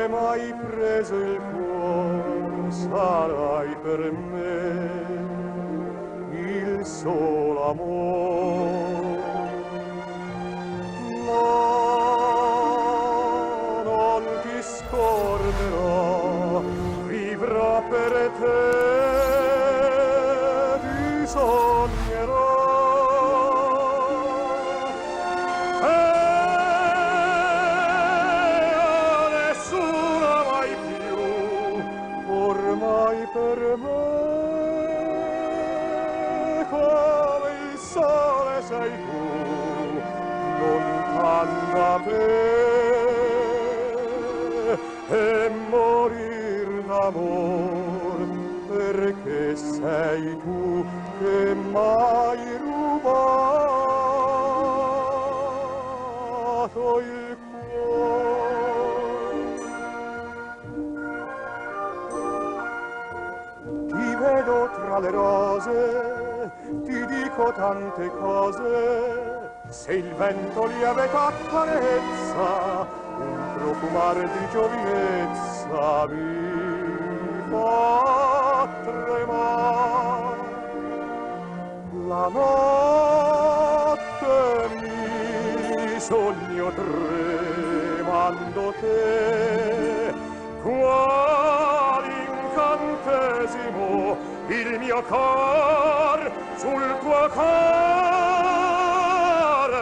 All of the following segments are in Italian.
m'hai preso il cuore, sarai per me il solo amore. No, non ti scorderò, vivrò per te, ti sognerò. Ormai per me come il sole sei tu, lontan da te, e morir d'amor, perché sei tu che m'hai rubato il cuore. Ti vedo tra le rose, ti dico tante cose, se il vento lieve t'accarezza, un profumare di giovinezza mi fa tremare. La notte mi sogno tremando te, quali incantesimo il mio cor sul tuo cor,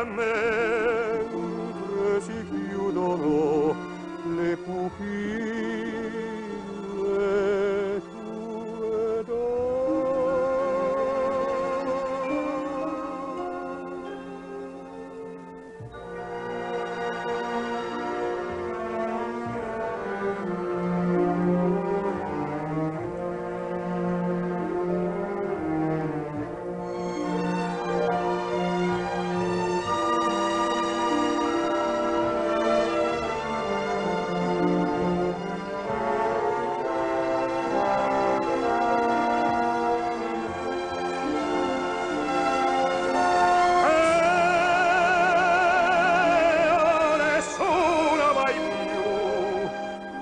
mentre si chiudono le pupille tue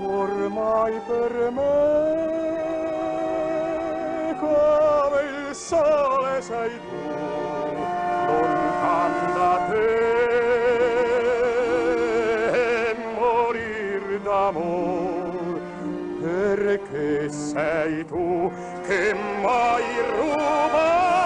ormai per me come il sole sei tu, lontan da te, e morir d'amor, perché sei tu che m'hai rubato